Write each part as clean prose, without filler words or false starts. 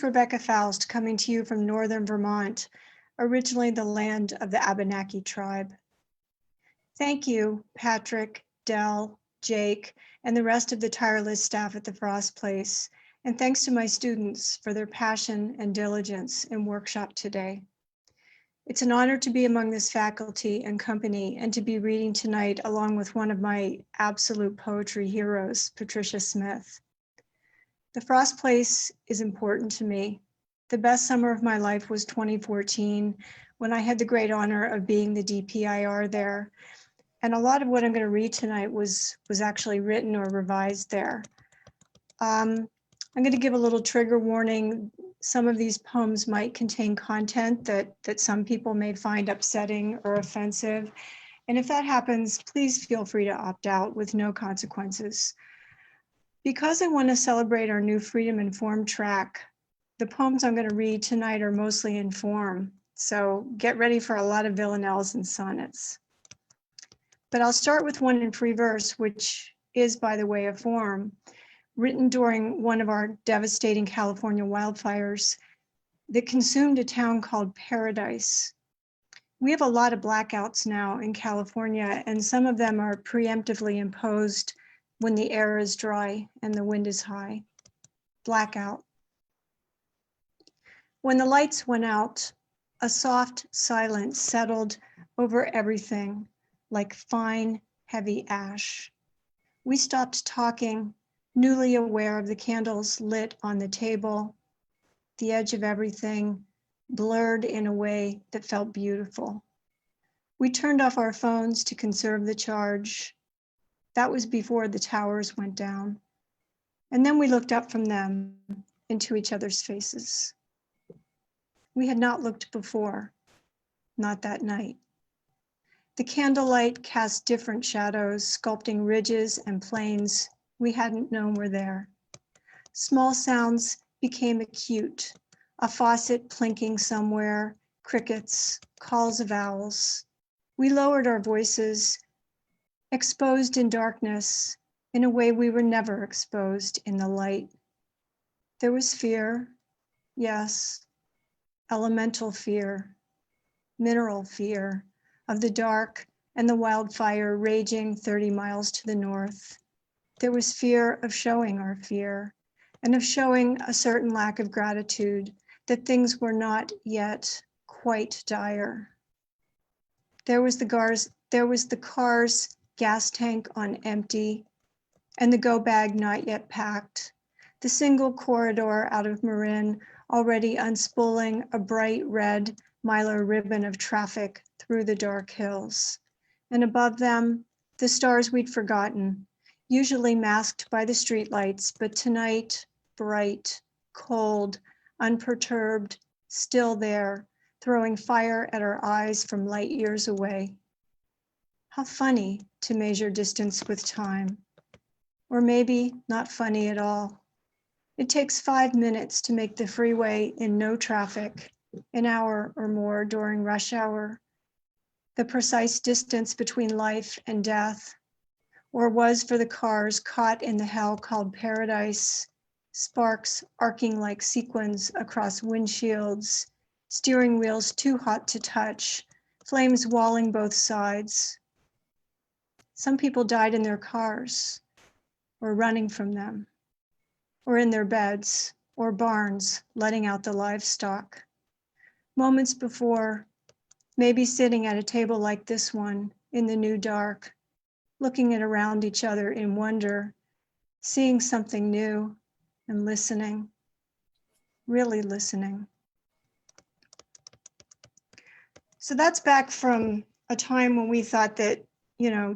Rebecca Foust coming to you from northern Vermont, originally the land of the Abenaki tribe. Thank you, Patrick, Dell, Jake, and the rest of the tireless staff at the Frost Place, and thanks to my students for their passion and diligence in workshop today. It's an honor to be among this faculty and company and to be reading tonight along with one of my absolute poetry heroes, Patricia Smith. The Frost Place is important to me. The best summer of my life was 2014, when I had the great honor of being the DPIR there. And a lot of what I'm going to read tonight was actually written or revised there. I'm going to give a little trigger warning. Some of these poems might contain content that some people may find upsetting or offensive. And if that happens, please feel free to opt out with no consequences. Because I want to celebrate our new Freedom in Form track, the poems I'm going to read tonight are mostly in form. So get ready for a lot of villanelles and sonnets. But I'll start with one in free verse, which is, by the way, a form, written during one of our devastating California wildfires that consumed a town called Paradise. We have a lot of blackouts now in California, and some of them are preemptively imposed when the air is dry and the wind is high. Blackout. When the lights went out, a soft silence settled over everything like fine, heavy ash. We stopped talking, newly aware of the candles lit on the table, the edge of everything blurred in a way that felt beautiful. We turned off our phones to conserve the charge. That was before the towers went down. And then we looked up from them into each other's faces. We had not looked before, not that night. The candlelight cast different shadows, sculpting ridges and plains we hadn't known were there. Small sounds became acute, a faucet plinking somewhere, crickets, calls of owls. We lowered our voices, exposed in darkness in a way we were never exposed in the light. There was fear, yes, elemental fear, mineral fear of the dark and the wildfire raging 30 miles to the north. There was fear of showing our fear and of showing a certain lack of gratitude that things were not yet quite dire. There was the car's gas tank on empty and the go bag not yet packed, the single corridor out of Marin already unspooling a bright red mylar ribbon of traffic through the dark hills. And above them, the stars we'd forgotten, usually masked by the streetlights, but tonight, bright, cold, unperturbed, still there, throwing fire at our eyes from light years away. How funny to measure distance with time. Or maybe not funny at all. It takes 5 minutes to make the freeway in no traffic, an hour or more during rush hour. The precise distance between life and death, or was for the cars caught in the hell called Paradise, sparks arcing like sequins across windshields, steering wheels too hot to touch, flames walling both sides. Some people died in their cars, or running from them, or in their beds, or barns, letting out the livestock. Moments before, maybe sitting at a table like this one in the new dark, looking at around each other in wonder, seeing something new and listening, really listening. So that's back from a time when we thought that,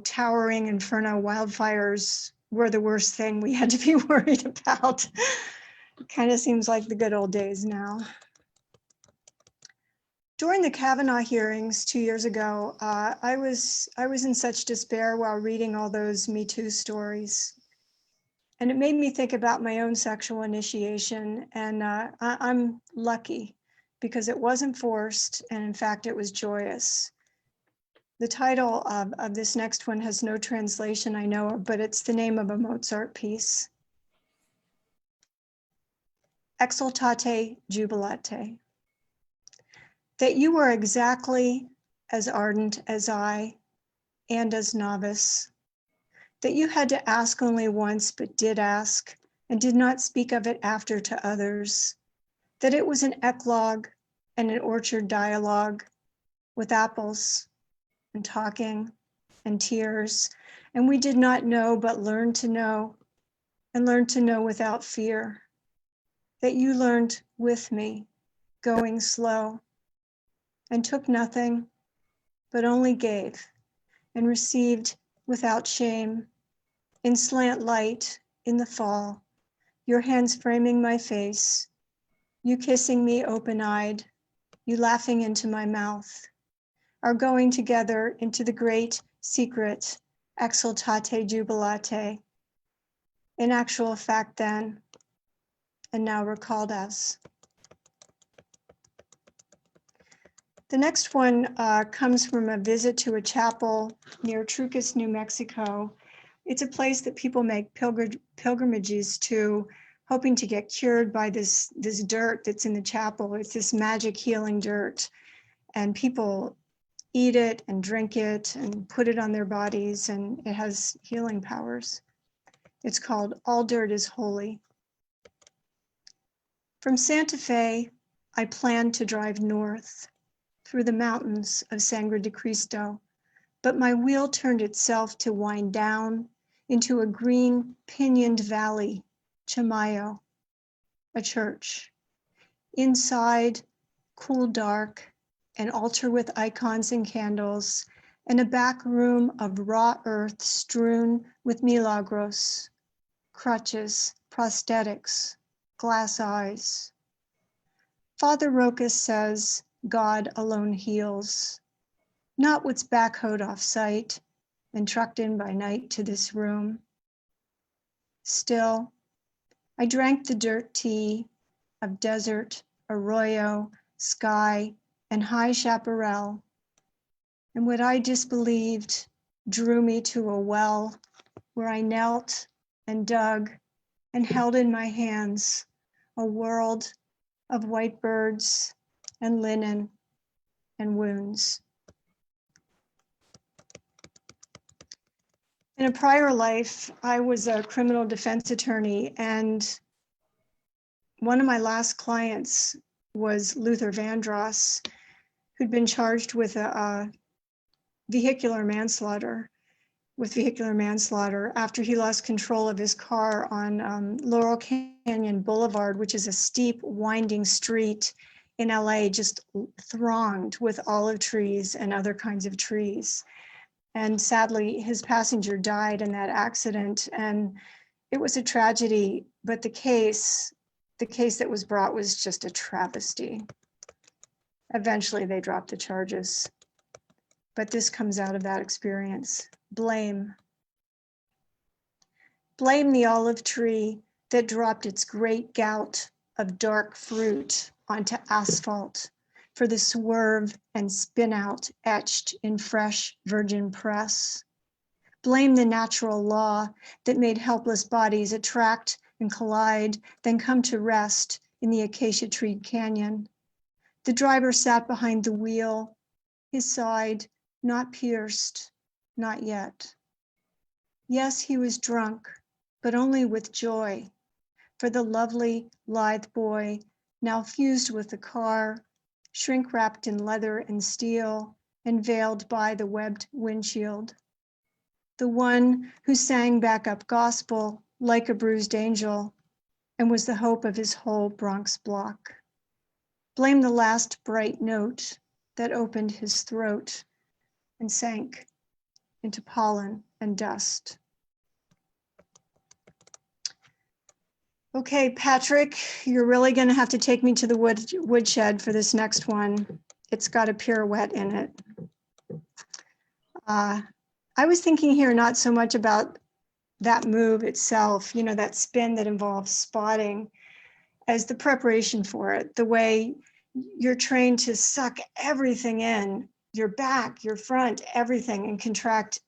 towering inferno wildfires were the worst thing we had to be worried about. It kind of seems like the good old days now. During the Kavanaugh hearings 2 years ago, I was in such despair while reading all those Me Too stories. And it made me think about my own sexual initiation. And I'm lucky because it wasn't forced. And in fact, it was joyous. The title of this next one has no translation, I know, but it's the name of a Mozart piece. exultate jubilate. That you were exactly as ardent as I and as novice. That you had to ask only once, but did ask, and did not speak of it after to others. That it was an eclogue and an orchard dialogue with apples and talking and tears, and we did not know but learned to know, and learned to know without fear. That you learned with me, going slow, and took nothing, but only gave, and received without shame, in slant light, in the fall, your hands framing my face, you kissing me open-eyed, you laughing into my mouth, our going together into the great secret, exultate jubilate, in actual fact then, and now recalled as. The next one comes from a visit to a chapel near Trucas, New Mexico. It's a place that people make pilgrimages to, hoping to get cured by this dirt that's in the chapel. It's this magic healing dirt, and people eat it and drink it and put it on their bodies, and it has healing powers. It's called All Dirt is Holy. From Santa Fe, I planned to drive north through the mountains of Sangre de Cristo, but my wheel turned itself to wind down into a green pinioned valley, Chamayo, a church. Inside, cool dark, an altar with icons and candles, and a back room of raw earth strewn with milagros, crutches, prosthetics, glass eyes. Father Rokas says God alone heals, not what's backhoed off site and trucked in by night to this room. Still, I drank the dirt tea of desert, arroyo, sky, and high chaparral, and what I disbelieved drew me to a well where I knelt and dug and held in my hands a world of white birds and linen and wounds. In a prior life, I was a criminal defense attorney, and one of my last clients was Luther Vandross, who'd been charged with vehicular manslaughter after he lost control of his car on Laurel Canyon Boulevard, which is a steep, winding street in LA, just thronged with olive trees and other kinds of trees. And sadly, his passenger died in that accident, and it was a tragedy, but the case that was brought was just a travesty. Eventually, they dropped the charges, but this comes out of that experience. Blame. Blame the olive tree that dropped its great gout of dark fruit onto asphalt for the swerve and spin out etched in fresh virgin press. Blame the natural law that made helpless bodies attract and collide, then come to rest in the acacia tree canyon. The driver sat behind the wheel, his side not pierced, not yet. Yes, he was drunk, but only with joy, for the lovely, lithe boy, now fused with the car, shrink-wrapped in leather and steel, and veiled by the webbed windshield. The one who sang backup gospel like a bruised angel and was the hope of his whole Bronx block. Blame the last bright note that opened his throat and sank into pollen and dust. Okay, Patrick, you're really going to have to take me to the woodshed for this next one. It's got a pirouette in it. I was thinking here not so much about that move itself, that spin that involves spotting, as the preparation for it, the way you're trained to suck everything in, your back, your front, everything, and contract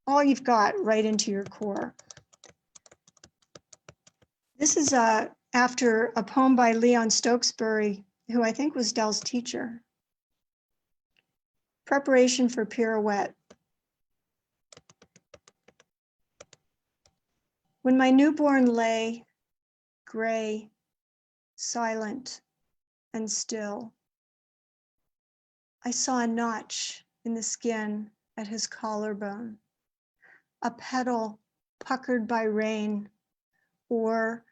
all you've got right into your core. This is after a poem by Leon Stokesbury, who I think was Dell's teacher. Preparation for pirouette. When my newborn lay, gray, silent, and still, I saw a notch in the skin at his collarbone, a petal puckered by rain, or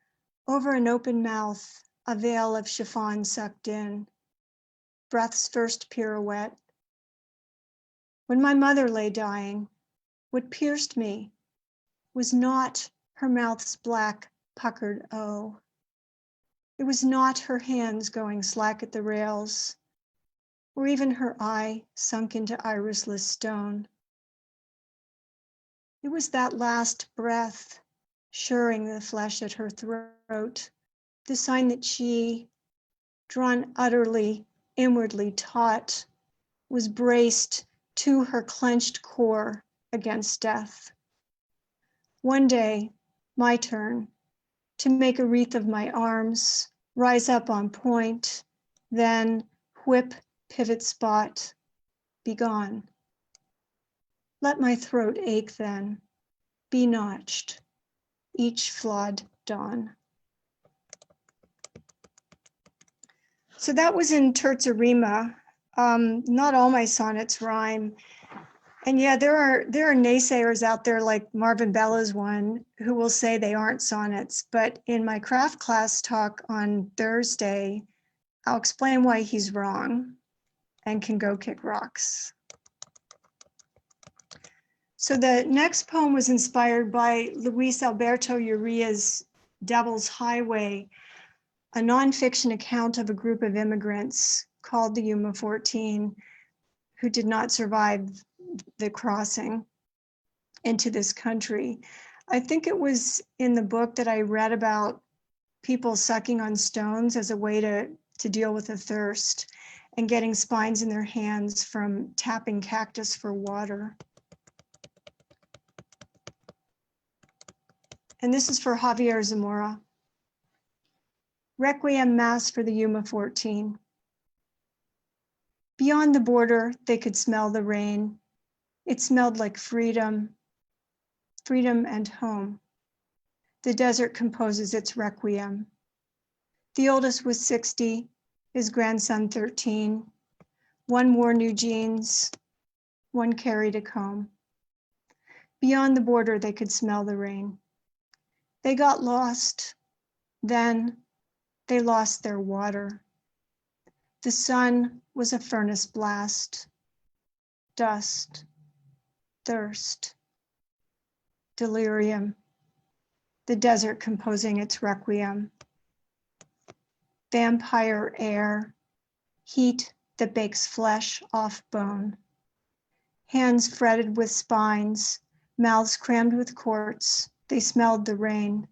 over an open mouth, a veil of chiffon sucked in, breath's first pirouette. When my mother lay dying, what pierced me was not her mouth's black puckered O. It was not her hands going slack at the rails, or even her eye sunk into irisless stone. It was that last breath, suring the flesh at her throat, the sign that she, drawn utterly, inwardly taut, was braced to her clenched core against death. One day, my turn, to make a wreath of my arms, rise up on point, then whip, pivot spot, be gone. Let my throat ache then, be notched, each flawed dawn. So that was in terza rima. Not all my sonnets rhyme. And yeah, there are naysayers out there like Marvin Bella's one who will say they aren't sonnets, but in my craft class talk on Thursday, I'll explain why he's wrong and can go kick rocks. So the next poem was inspired by Luis Alberto Urria's Devil's Highway, a nonfiction account of a group of immigrants called the Yuma 14 who did not survive the crossing into this country. I think it was in the book that I read about people sucking on stones as a way to deal with the thirst and getting spines in their hands from tapping cactus for water. And this is for Javier Zamora. Requiem Mass for the Yuma 14. Beyond the border, they could smell the rain. It smelled like freedom, freedom and home. The desert composes its requiem. The oldest was 60, his grandson 13. One wore new jeans, one carried a comb. Beyond the border, they could smell the rain. They got lost. Then they lost their water. The sun was a furnace blast. Dust, thirst, delirium, the desert composing its requiem. Vampire air, heat that bakes flesh off bone. Hands fretted with spines, mouths crammed with quartz, they smelled the rain.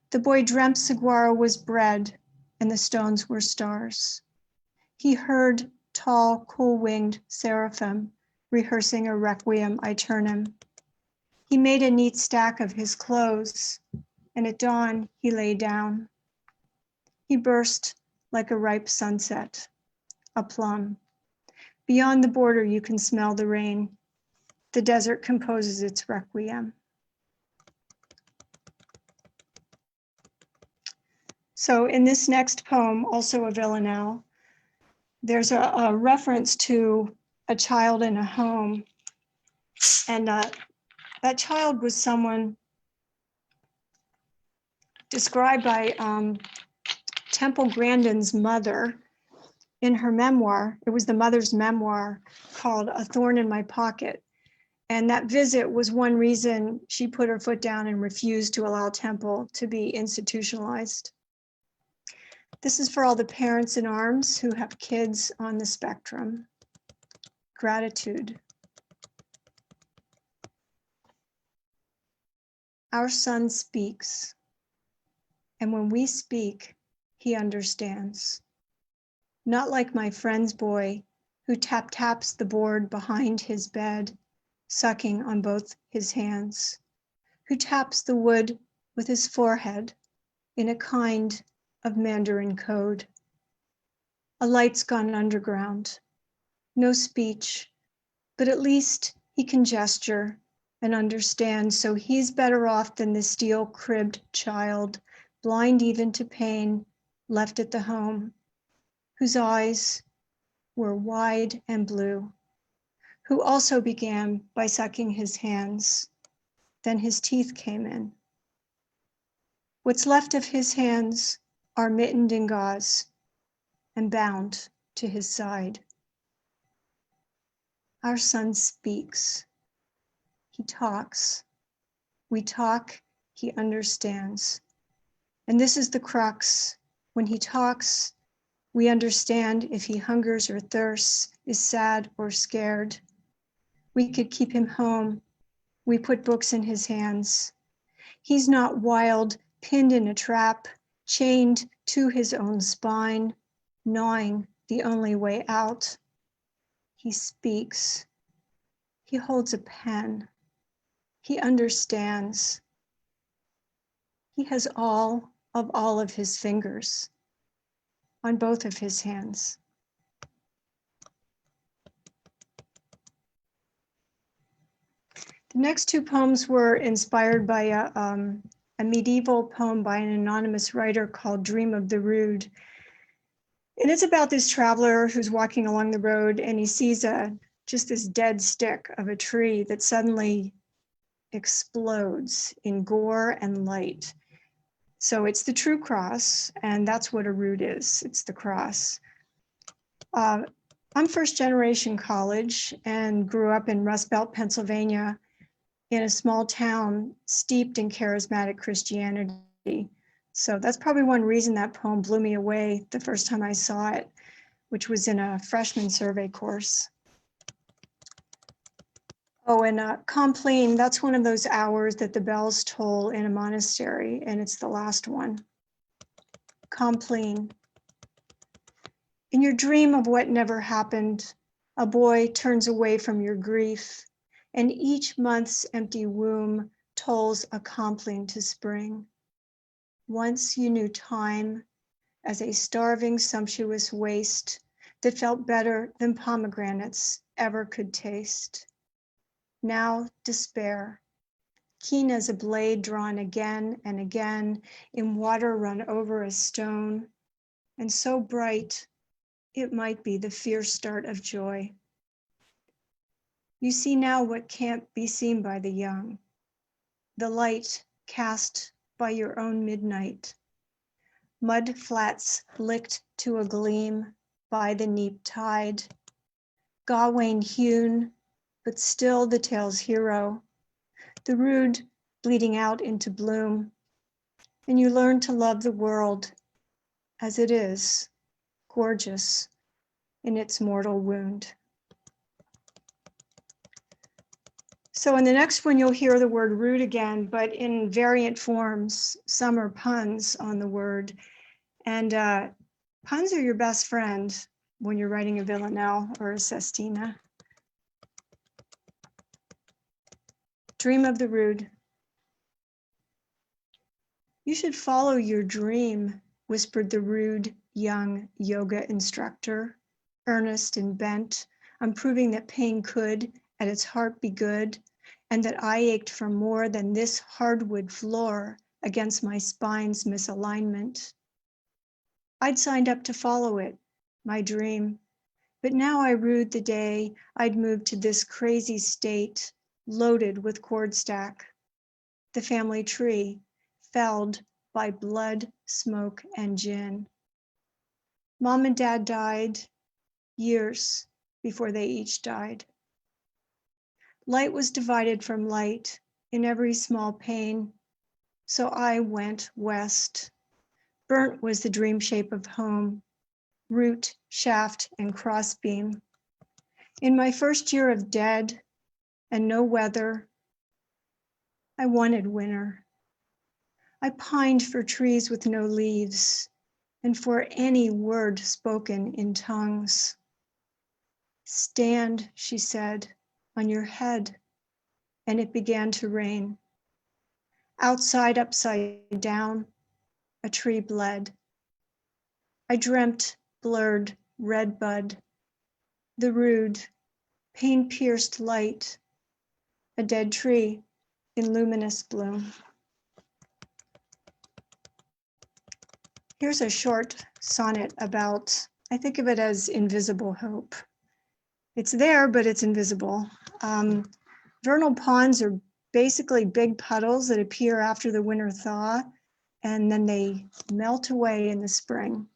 The boy dreamt saguaro was bread and the stones were stars. He heard tall, cool-winged seraphim rehearsing a requiem aeternum. He made a neat stack of his clothes, and at dawn he lay down. He burst like a ripe sunset, a plum. Beyond the border you can smell the rain. The desert composes its requiem. So in this next poem, also a villanelle, there's a reference to a child in a home. And that child was someone described by Temple Grandin's mother in her memoir. It was the mother's memoir called A Thorn in My Pocket. And that visit was one reason she put her foot down and refused to allow Temple to be institutionalized. This is for all the parents in arms who have kids on the spectrum. Gratitude. Our son speaks, and when we speak, he understands. Not like my friend's boy who taps the board behind his bed, sucking on both his hands, who taps the wood with his forehead, in a kind of Mandarin code. A light's gone underground. No speech, but at least he can gesture and understand, so he's better off than the steel-cribbed child, blind even to pain, left at the home, whose eyes were wide and blue, who also began by sucking his hands. Then his teeth came in. What's left of his hands are mittened in gauze and bound to his side. Our son speaks. He talks. We talk, he understands. And this is the crux. When he talks, we understand if he hungers or thirsts, is sad or scared. We could keep him home. We put books in his hands. He's not wild, pinned in a trap, chained to his own spine, gnawing the only way out. He speaks. He holds a pen. He understands. He has all of his fingers on both of his hands. The next two poems were inspired by a medieval poem by an anonymous writer called Dream of the Rood. And it's about this traveler who's walking along the road and he sees just this dead stick of a tree that suddenly explodes in gore and light. So it's the true cross, and that's what a rood is. It's the cross. I'm first generation college and grew up in Rust Belt, Pennsylvania, in a small town steeped in charismatic Christianity. So that's probably one reason that poem blew me away the first time I saw it, which was in a freshman survey course. Oh, and Compline, that's one of those hours that the bells toll in a monastery, and it's the last one. Compline. In your dream of what never happened, a boy turns away from your grief, and each month's empty womb tolls a compline to spring. Once you knew time as a starving, sumptuous waste that felt better than pomegranates ever could taste. Now despair, keen as a blade drawn again and again in water run over a stone, and so bright it might be the fierce start of joy. You see now what can't be seen by the young, the light cast by your own midnight, mud flats licked to a gleam by the neap tide, Gawain hewn, but still the tale's hero, the rood bleeding out into bloom, and you learn to love the world as it is, gorgeous in its mortal wound. So in the next one, you'll hear the word rood again, but in variant forms. Some are puns on the word. And puns are your best friend when you're writing a villanelle or a sestina. Dream of the rood. You should follow your dream, whispered the rude young yoga instructor, earnest and bent on proving that pain could at its heart be good, and that I ached for more than this hardwood floor against my spine's misalignment. I'd signed up to follow it, my dream, but now I rued the day I'd moved to this crazy state, loaded with cord stack, the family tree, felled by blood, smoke, and gin. Mom and Dad died years before they each died. Light was divided from light in every small pane, so I went west. Burnt was the dream shape of home, root, shaft, and crossbeam. In my first year of dead and no weather, I wanted winter. I pined for trees with no leaves and for any word spoken in tongues. Stand, she said, on your head, and it began to rain. Outside, upside down, a tree bled. I dreamt blurred red bud, the rude, pain-pierced light, a dead tree in luminous bloom. Here's a short sonnet about, I think of it as invisible hope. It's there, but it's invisible. Vernal ponds are basically big puddles that appear after the winter thaw, and then they melt away in the spring.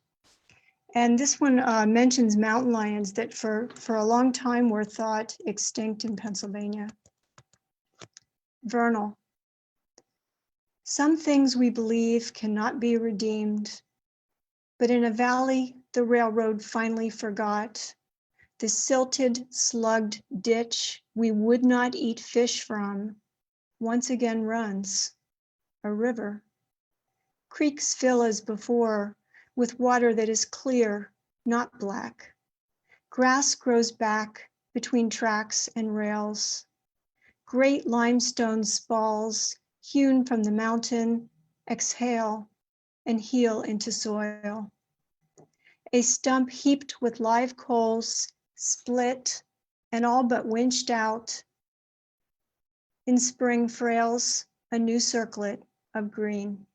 And this one mentions mountain lions that for a long time were thought extinct in Pennsylvania. Vernal. Some things we believe cannot be redeemed, but in a valley the railroad finally forgot. The silted, slugged ditch we would not eat fish from once again runs, a river. Creeks fill as before with water that is clear, not black. Grass grows back between tracks and rails. Great limestone spalls hewn from the mountain exhale and heal into soil. A stump heaped with live coals, split and all but winched out. In spring frails a new circlet of green.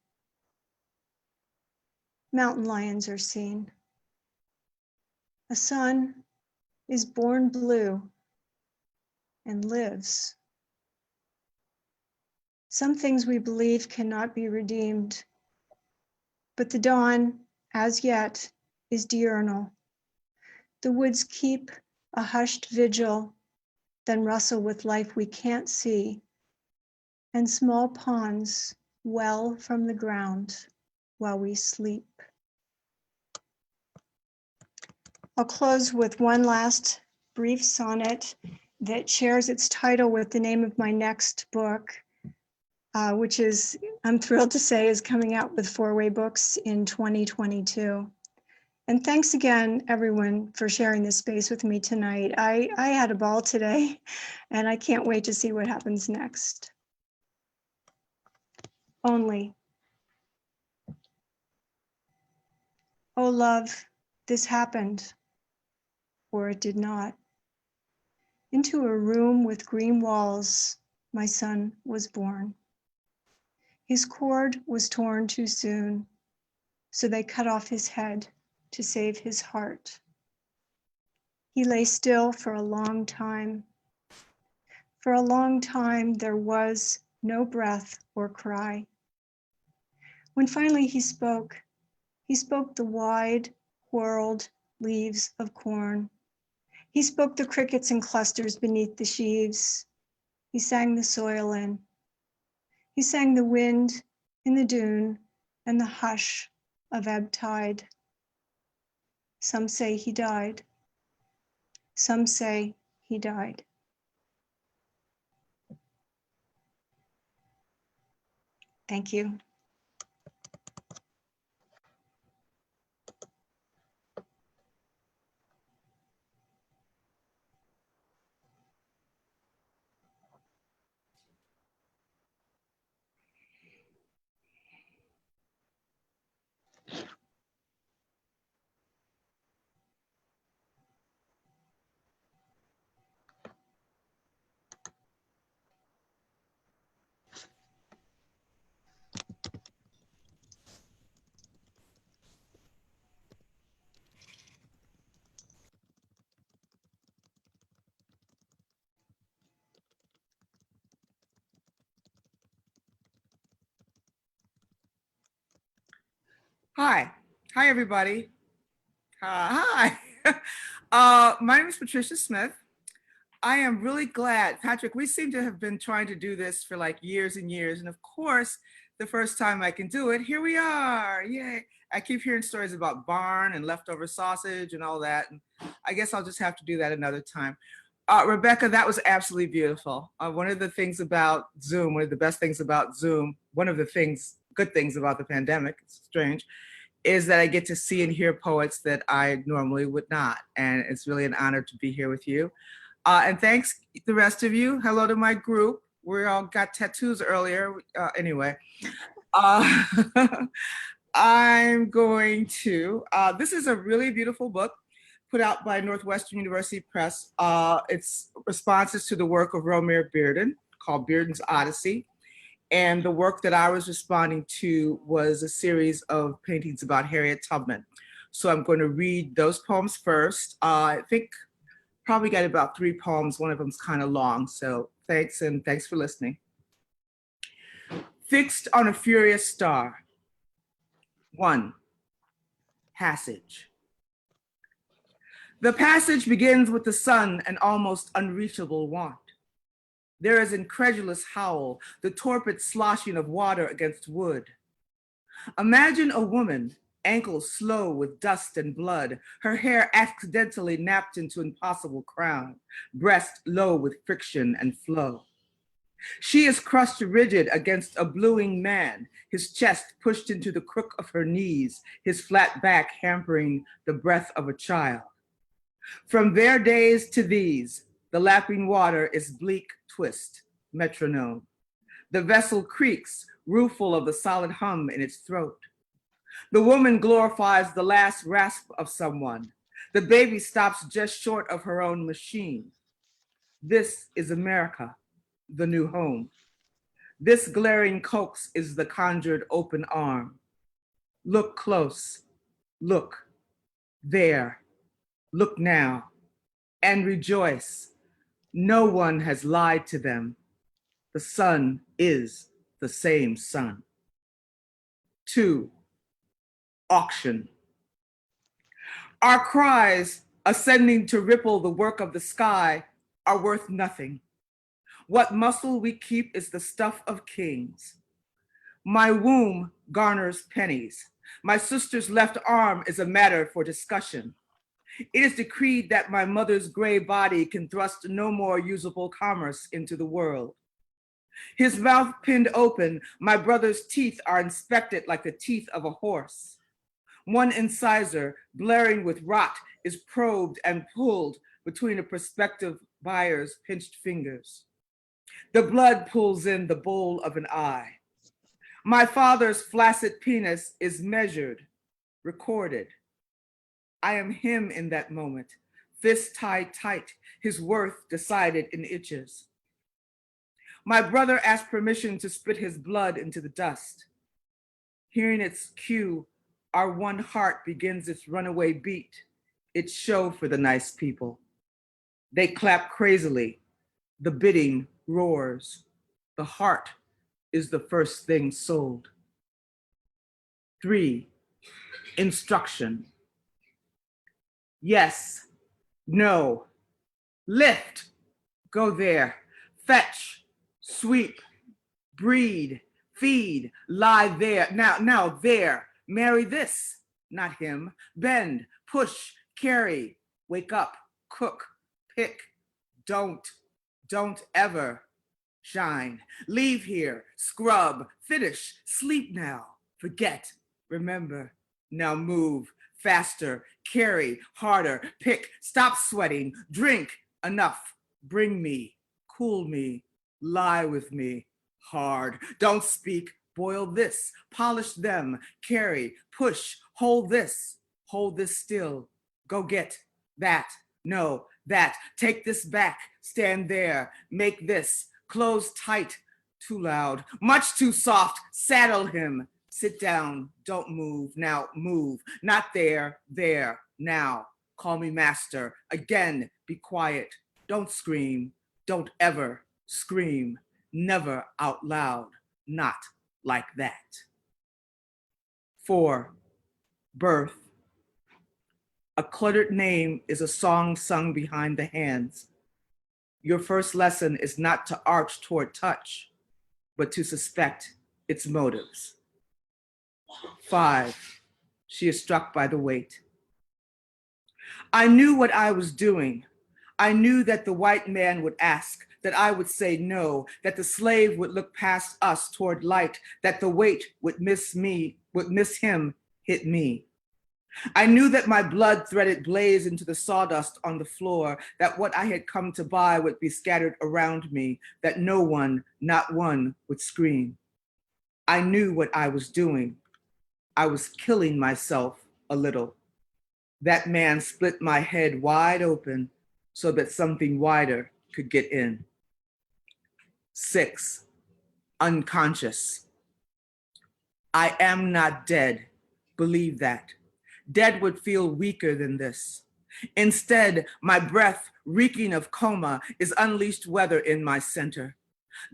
Mountain lions are seen. A sun is born blue and lives. Some things we believe cannot be redeemed, but the dawn, as yet, is diurnal. The woods keep a hushed vigil, then rustle with life we can't see, and small ponds well from the ground while we sleep. I'll close with one last brief sonnet that shares its title with the name of my next book, which is, I'm thrilled to say, is coming out with 4-Way Books in 2022. And thanks again, everyone, for sharing this space with me tonight. I had a ball today, and I can't wait to see what happens next. Only. Oh, love, this happened, or it did not. Into a room with green walls, my son was born. His cord was torn too soon, so they cut off his head to save his heart. He lay still for a long time. For a long time, there was no breath or cry. When finally he spoke the wide, whorled leaves of corn. He spoke the crickets in clusters beneath the sheaves. He sang the soil in. He sang the wind in the dune and the hush of ebb tide. Some say he died. Some say he died. Thank you. Hi. Hi, everybody. Hi. My name is Patricia Smith. I am really glad, Patrick, we seem to have been trying to do this for like years and years. And of course, the first time I can do it, here we are. Yay. I keep hearing stories about barn and leftover sausage and all that. And I guess I'll just have to do that another time. Rebecca, that was absolutely beautiful. One of the things about Zoom, one of the best things about Zoom, one of the things, good things about the pandemic, it's strange, is that I get to see and hear poets that I normally would not. And it's really an honor to be here with you. And thanks the rest of you. Hello to my group. We all got tattoos earlier. Anyway. I'm going to, this is a really beautiful book put out by Northwestern University Press. It's responses to the work of Romare Bearden called Bearden's Odyssey. And the work that I was responding to was a series of paintings about Harriet Tubman. So I'm going to read those poems first. I think probably got about 3 poems. One of them's kind of long. So thanks, and thanks for listening. Fixed on a Furious Star. 1. Passage. The passage begins with the sun, an almost unreachable want. There is incredulous howl, the torpid sloshing of water against wood. Imagine a woman, ankles slow with dust and blood, her hair accidentally napped into impossible crown, breast low with friction and flow. She is crushed rigid against a bluing man, his chest pushed into the crook of her knees, his flat back hampering the breath of a child. From their days to these, the lapping water is bleak twist, metronome. The vessel creaks, rueful of the solid hum in its throat. The woman glorifies the last rasp of someone. The baby stops just short of her own machine. This is America, the new home. This glaring coax is the conjured open arm. Look close, look, there, look now, and rejoice. No one has lied to them. The sun is the same sun. 2. Auction. Our cries, ascending to ripple the work of the sky, are worth nothing. What muscle we keep is the stuff of kings. My womb garners pennies. My sister's left arm is a matter for discussion. It is decreed that my mother's gray body can thrust no more usable commerce into the world. His mouth pinned open, my brother's teeth are inspected like the teeth of a horse. One incisor, blaring with rot, is probed and pulled between a prospective buyer's pinched fingers. The blood pulls in the bowl of an eye. My father's flaccid penis is measured, recorded. I am him in that moment, fist tied tight, his worth decided in itches. My brother asked permission to spit his blood into the dust. Hearing its cue, our one heart begins its runaway beat, its show for the nice people. They clap crazily, the bidding roars. The heart is the first thing sold. 3. Instruction. Yes, no, lift, go there, fetch, sweep, breed, feed, lie there, now there, marry this, not him, bend, push, carry, wake up, cook, pick, don't ever shine, leave here, scrub, finish, sleep now, forget, remember, now move, faster, carry, harder, pick, stop sweating, drink, enough, bring me, cool me, lie with me, hard, don't speak, boil this, polish them, carry, push, hold this still, go get that, no, that, take this back, stand there, make this, close tight, too loud, much too soft, saddle him, sit down, don't move, now move, not there, there, now, call me master, again, be quiet, don't scream, don't ever scream, never out loud, not like that. 4. Birth. A cluttered name is a song sung behind the hands. Your first lesson is not to arch toward touch, but to suspect its motives. 5. She is struck by the weight. I knew what I was doing. I knew that the white man would ask, that I would say no, that the slave would look past us toward light, that the weight would miss him, hit me. I knew that my blood-threaded blaze into the sawdust on the floor, that what I had come to buy would be scattered around me, that no one, not one, would scream. I knew what I was doing. I was killing myself a little. That man split my head wide open so that something wider could get in. 6, unconscious. I am not dead. Believe that. Dead would feel weaker than this. Instead, my breath, reeking of coma, is unleashed weather in my center.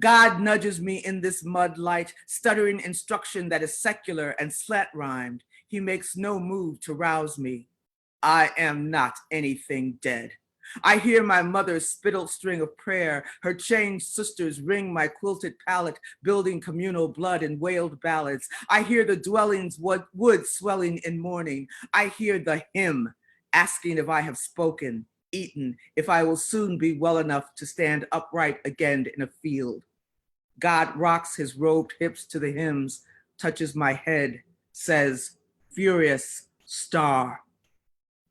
God nudges me in this mud light, stuttering instruction that is secular and slant-rhymed. He makes no move to rouse me. I am not anything dead. I hear my mother's spittled string of prayer, her chained sisters ring my quilted pallet, building communal blood and wailed ballads. I hear the dwelling's wood swelling in mourning. I hear the hymn asking if I have spoken, eaten, if I will soon be well enough to stand upright again in a field. God rocks his robed hips to the hymns, touches my head, says, furious star.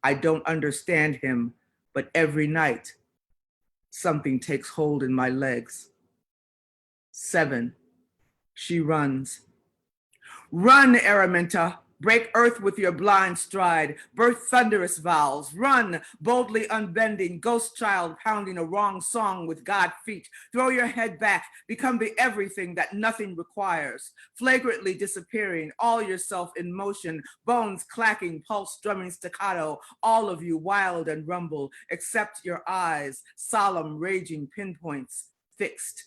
I don't understand him, but every night something takes hold in my legs. 7, she runs. Run, Araminta, break earth with your blind stride, birth thunderous vowels, run, boldly unbending, ghost child pounding a wrong song with God feet. Throw your head back, become the everything that nothing requires, flagrantly disappearing, all yourself in motion, bones clacking, pulse drumming staccato, all of you wild and rumble, except your eyes, solemn, raging pinpoints, fixed.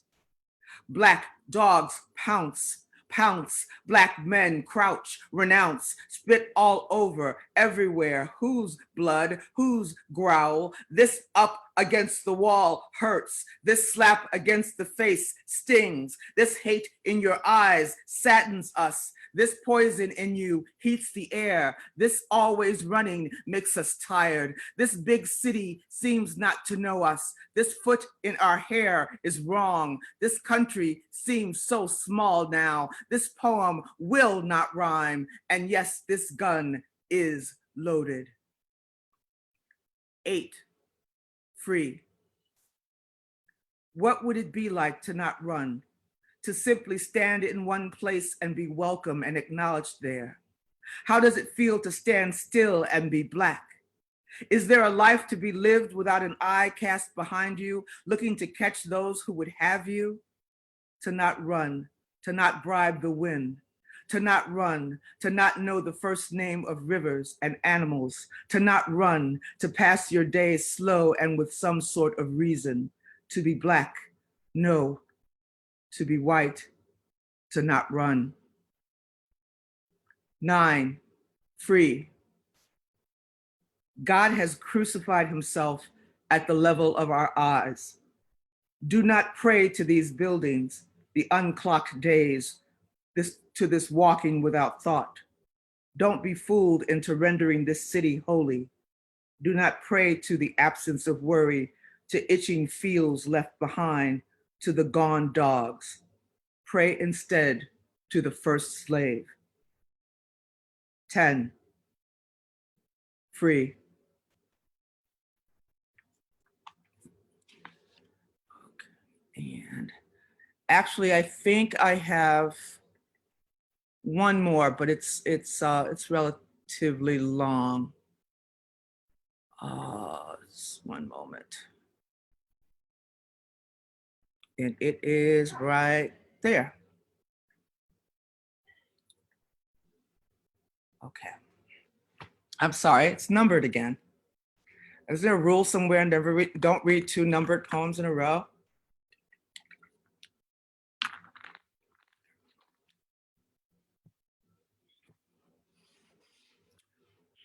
Black dogs pounce, pounce, black men crouch, renounce, spit all over, everywhere. Whose blood, whose growl? This up against the wall hurts. This slap against the face stings. This hate in your eyes saddens us. This poison in you heats the air. This always running makes us tired. This big city seems not to know us. This foot in our hair is wrong. This country seems so small now. This poem will not rhyme. And yes, this gun is loaded. 8, free. What would it be like to not run? To simply stand in one place and be welcome and acknowledged there? How does it feel to stand still and be Black? Is there a life to be lived without an eye cast behind you, looking to catch those who would have you? To not run, to not bribe the wind, to not run, to not know the first name of rivers and animals, to not run, to pass your days slow and with some sort of reason, to be Black, no, to be white, to not run. 9, free. God has crucified himself at the level of our eyes. Do not pray to these buildings, the unclocked days, to this walking without thought. Don't be fooled into rendering this city holy. Do not pray to the absence of worry, to itching fields left behind, to the gone dogs. Pray instead to the first slave. 10, free. And actually, I think I have one more, but it's relatively long. Just one moment. And it is right there. Okay. I'm sorry, it's numbered again. Is there a rule somewhere? Don't read 2 numbered poems in a row?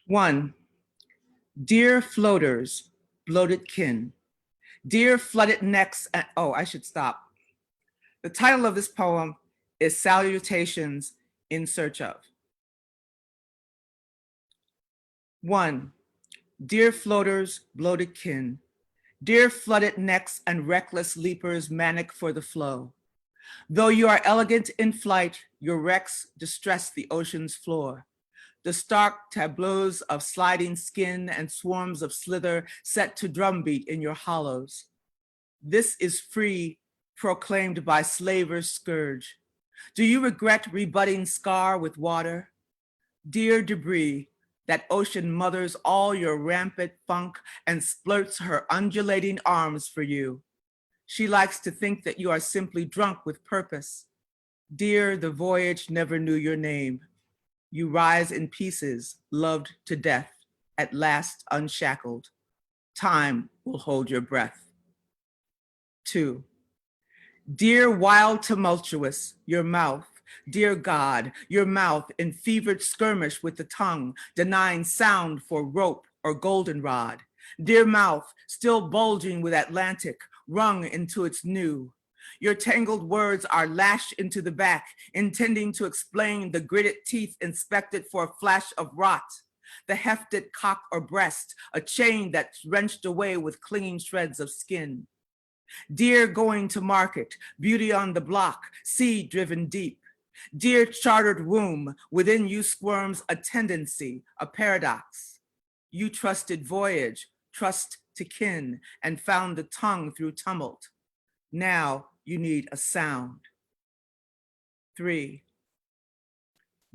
One, dear floaters, bloated kin, dear flooded necks, oh, I should stop. The title of this poem is Salutations in Search of. 1, dear floaters, bloated kin, dear flooded necks and reckless leapers manic for the flow. Though you are elegant in flight, your wrecks distress the ocean's floor. The stark tableaus of sliding skin and swarms of slither set to drumbeat in your hollows. This is free, proclaimed by slaver's scourge. Do you regret rebutting scar with water? Dear debris, that ocean mothers all your rampant funk and splurts her undulating arms for you. She likes to think that you are simply drunk with purpose. Dear, the voyage never knew your name. You rise in pieces, loved to death, at last unshackled. Time will hold your breath. 2. Dear wild tumultuous, your mouth, dear God, your mouth in fevered skirmish with the tongue, denying sound for rope or goldenrod. Dear mouth, still bulging with Atlantic, wrung into its new. Your tangled words are lashed into the back, intending to explain the gritted teeth inspected for a flash of rot. The hefted cock or breast, a chain that's wrenched away with clinging shreds of skin. Dear going to market, beauty on the block, seed driven deep. Dear chartered womb, within you squirms a tendency, a paradox. You trusted voyage, trust to kin, and found the tongue through tumult. Now you need a sound. 3.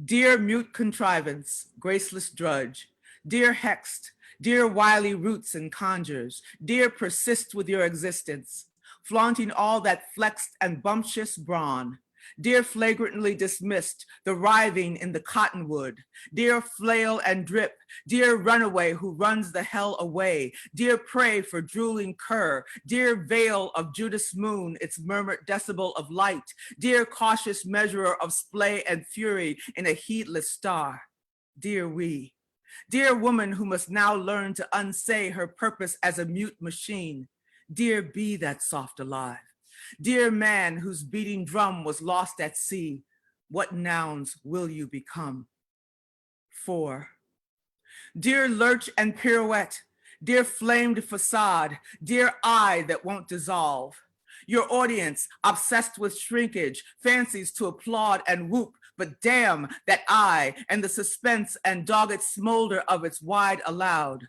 Dear mute contrivance, graceless drudge, dear hexed, dear wily roots and conjures, dear persist with your existence, flaunting all that flexed and bumptious brawn, dear flagrantly dismissed, the writhing in the cottonwood, dear flail and drip, dear runaway who runs the hell away, dear prey for drooling cur, dear veil of Judas moon, its murmured decibel of light, dear cautious measurer of splay and fury in a heedless star, dear we. Dear woman who must now learn to unsay her purpose as a mute machine, dear be that soft alive. Dear man whose beating drum was lost at sea, what nouns will you become? 4. Dear lurch and pirouette, dear flamed facade, dear eye that won't dissolve. Your audience, obsessed with shrinkage, fancies to applaud and whoop, but damn that eye and the suspense and dogged smolder of its wide aloud.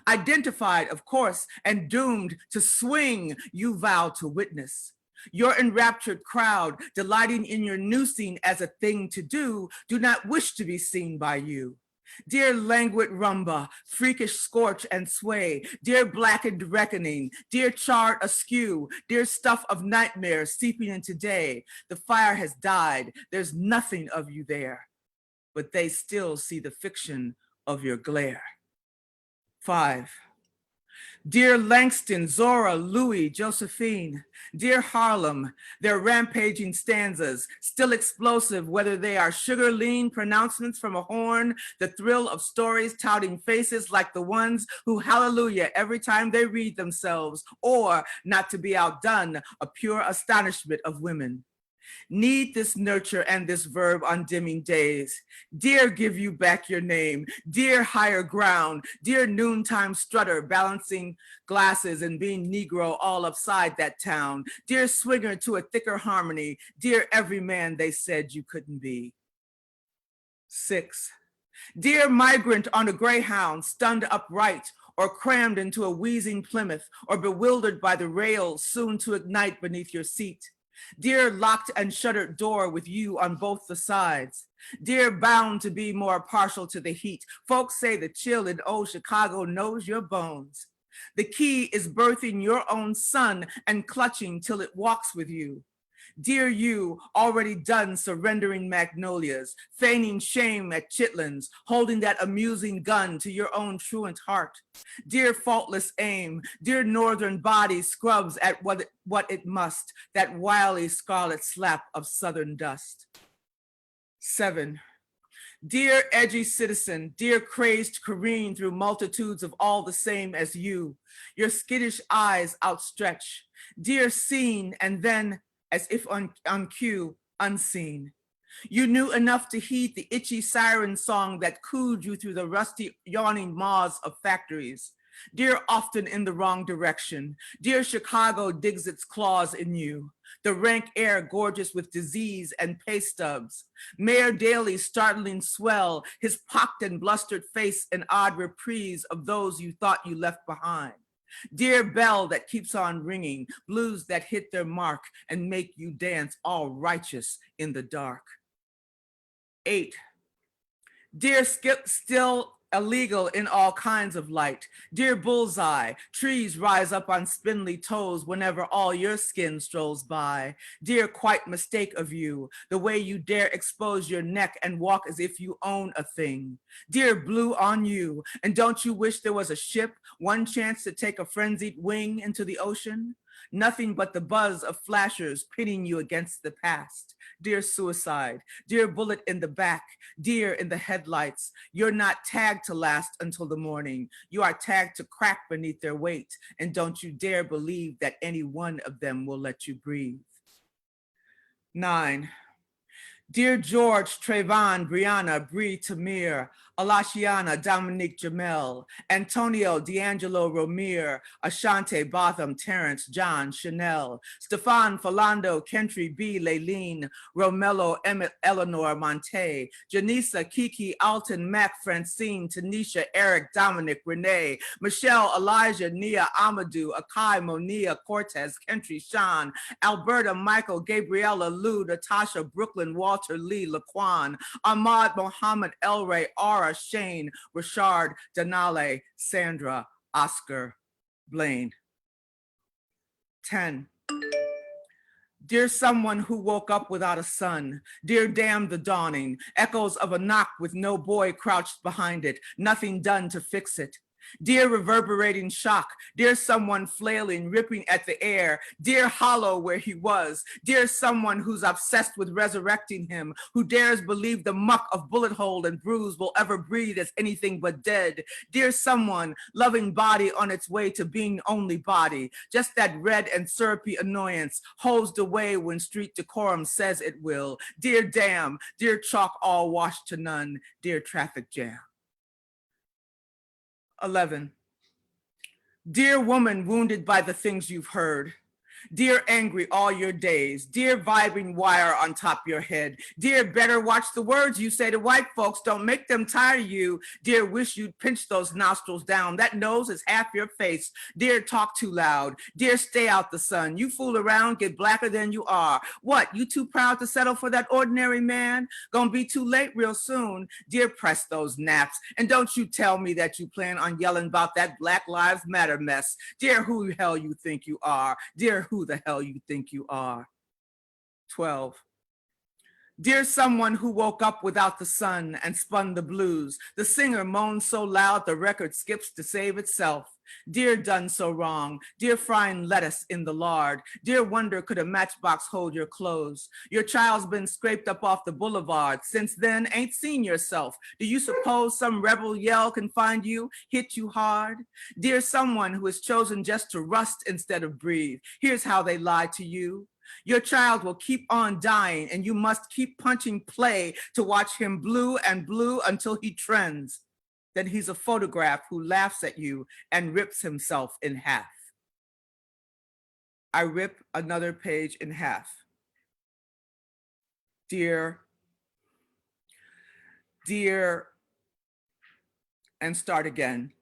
Identified, of course, and doomed to swing, you vow to witness. Your enraptured crowd, delighting in your noosing as a thing to do not wish to be seen by you. Dear languid rumba, freakish scorch and sway, dear blackened reckoning, dear charred askew, dear stuff of nightmares seeping into day, the fire has died, there's nothing of you there, but they still see the fiction of your glare. 5. Dear Langston, Zora, Louis, Josephine, dear Harlem, their rampaging stanzas, still explosive, whether they are sugar lean pronouncements from a horn, the thrill of stories touting faces like the ones who hallelujah every time they read themselves, or, not to be outdone, a pure astonishment of women. Need this nurture and this verb on dimming days. Dear give you back your name, dear higher ground, dear noontime strutter balancing glasses and being Negro all upside that town, dear swinger to a thicker harmony, dear every man they said you couldn't be. 6. Dear migrant on a greyhound, stunned upright, or crammed into a wheezing Plymouth, or bewildered by the rails soon to ignite beneath your seat. Dear locked and shuttered door with you on both the sides. Dear bound to be more partial to the heat. Folks say the chill in old Chicago knows your bones. The key is birthing your own son and clutching till it walks with you. Dear you, already done surrendering magnolias, feigning shame at chitlins, holding that amusing gun to your own truant heart. Dear faultless aim, dear northern body scrubs at what it must, that wily scarlet slap of southern dust. 7. Dear edgy citizen, dear crazed careen through multitudes of all the same as you, your skittish eyes outstretched. Dear seen and then, as if on cue, unseen. You knew enough to heed the itchy siren song that cooed you through the rusty, yawning maws of factories. Dear often in the wrong direction. Dear Chicago digs its claws in you. The rank air gorgeous with disease and pay stubs. Mayor Daley's startling swell, his pocked and blustered face an odd reprise of those you thought you left behind. Dear bell that keeps on ringing, blues that hit their mark and make you dance all righteous in the dark. 8. Dear skip still illegal in all kinds of light. Dear bullseye, trees rise up on spindly toes whenever all your skin strolls by. Dear quite mistake of you, the way you dare expose your neck and walk as if you own a thing. Dear blue on you, and don't you wish there was a ship, one chance to take a frenzied wing into the ocean? Nothing but the buzz of flashers pitting you against the past. Dear suicide, dear bullet in the back, dear in the headlights, you're not tagged to last until the morning. You are tagged to crack beneath their weight, and don't you dare believe that any one of them will let you breathe. 9. Dear George, Trayvon, Brianna, Bree, Tamir, Alashiana, Dominique, Jamel, Antonio, D'Angelo, Romir, Ashante, Botham, Terrence, John, Chanel, Stefan, Philando, Kentry, B, Laylene, Romello, Emmett, Eleanor, Monte, Janisa, Kiki, Alton, Mac, Francine, Tanisha, Eric, Dominic, Renee, Michelle, Elijah, Nia, Amadou, Akai, Monia, Cortez, Kentry, Sean, Alberta, Michael, Gabriella, Lou, Natasha, Brooklyn, Walter, Lee, Laquan, Ahmad, Mohammed, Elray, Aura, Shane, Rashard, Denale, Sandra, Oscar, Blaine. 10. Dear someone who woke up without a sun, dear damn the dawning, echoes of a knock with no boy crouched behind it, nothing done to fix it. Dear reverberating shock, dear someone flailing, ripping at the air, dear hollow where he was, dear someone who's obsessed with resurrecting him, who dares believe the muck of bullet hole and bruise will ever breathe as anything but dead, dear someone, loving body on its way to being only body, just that red and syrupy annoyance, hosed away when street decorum says it will, dear damn, dear chalk all washed to none, dear traffic jam. 11. Dear woman wounded by the things you've heard, dear angry all your days, dear vibing wire on top your head, dear better watch the words you say to white folks, don't make them tired of you, dear wish you'd pinch those nostrils down, that nose is half your face, dear talk too loud, dear stay out the sun, you fool around, get blacker than you are, what, you too proud to settle for that ordinary man, gonna be too late real soon, dear press those naps, and don't you tell me that you plan on yelling about that Black Lives Matter mess, dear who the hell you think you are, dear who the hell you think you are. 12. Dear someone who woke up without the sun and spun the blues, the singer moans so loud the record skips to save itself. Dear done so wrong, dear frying lettuce in the lard, dear wonder could a matchbox hold your clothes? Your child's been scraped up off the boulevard, since then ain't seen yourself. Do you suppose some rebel yell can find you, hit you hard? Dear someone who has chosen just to rust instead of breathe, here's how they lie to you. Your child will keep on dying and you must keep punching play to watch him blue and blue until he trends. Then he's a photograph who laughs at you and rips himself in half. I rip another page in half. Dear, and start again.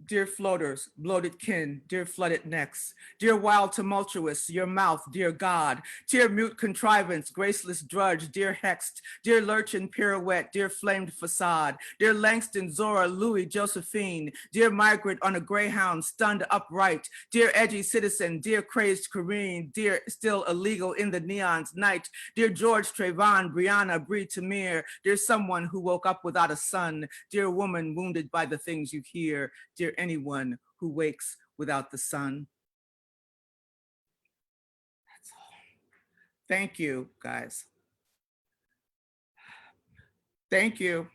Dear floaters, bloated kin, dear flooded necks, dear wild tumultuous, your mouth, dear God, dear mute contrivance, graceless drudge, dear hexed, dear lurchin pirouette, dear flamed facade, dear Langston, Zora, Louis, Josephine, dear migrant on a greyhound stunned upright, dear edgy citizen, dear crazed Kareen, dear still illegal in the neon's night, dear George, Trayvon, Brianna, Bree, Tamir, dear someone who woke up without a sun, dear woman wounded by the things you hear, dear anyone who wakes without the sun. That's all. Thank you, guys. Thank you.